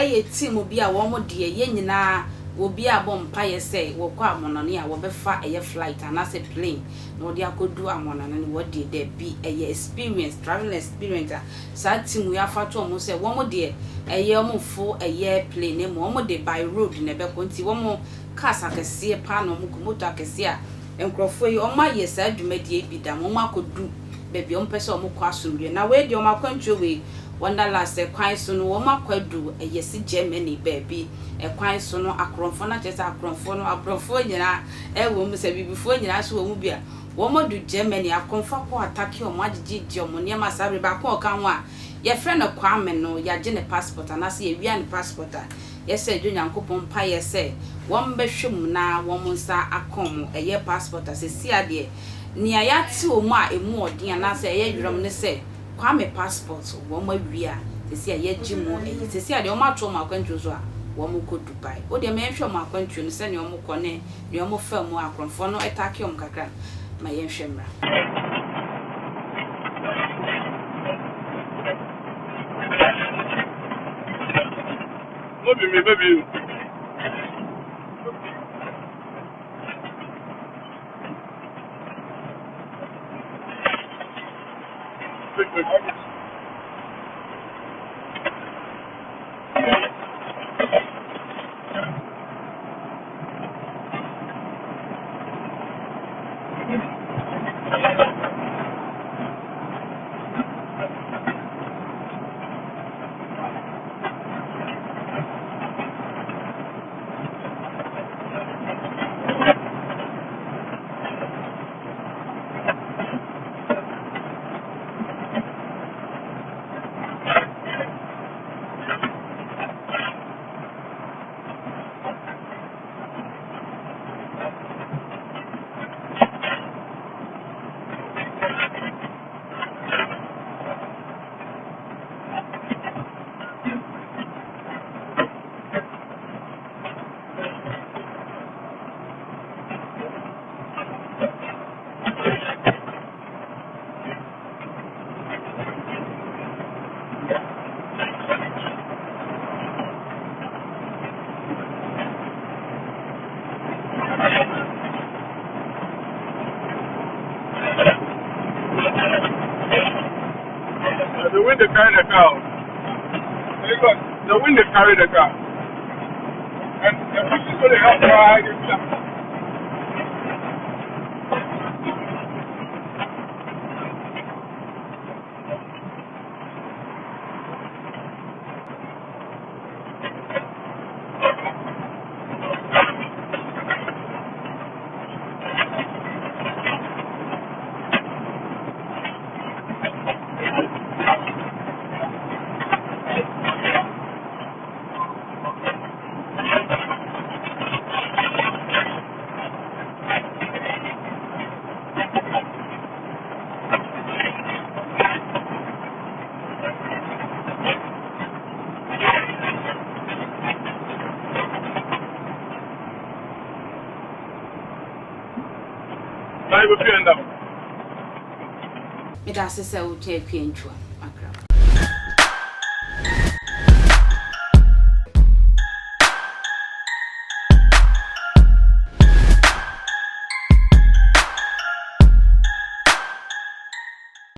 eye team obi a wo mo de ye nyina obi a bom pa ye say wo kwa amonane a wo be fa eye flight and as a plane no de akodu amonane ne wo de there be eye experience travel experience sa team we afa to mo say wo mo de eye mo fo eye plane mo mo de by road ne be konti wo mo cars akese pa no mo motor akese a enkrofo yi o ma ye sa adwumadi bi da mo makodu bebi on pese o mo kwa asomdwe na we de o makwantuo we Wonderlust kwan so no wo makwadu yesi Germany baby kwan so no akronfo na chese akronfo no abrofo nyina wo mu se bibifo nyina so wo mu bia wo modu Germany akonfa ko atake o magigi o mo ne ma sabre ba ko kan ho a ye frɛ no kwame no ya je ne passport anase ye wia ne passport a ye se dwo nyankopon pa ye se wo mbehwem na wo mo nsa akom eye passport asesi ade ni ayati o mu a emu odin anase ye yrom ne se kwame passport wo ma wia sesi a ye gimo sesi ade o ma to ma kwantwo so a wo mo ko Dubai o de me hwe mo akwantwo no se ne o mo ko ne o mo fa mu akronfo no etake o mkakra ma ye hwe mra Maybe. The wind that carried the car. The wind that carried the car. And the people going to help ride it. Me da se se o che kwentwa Accra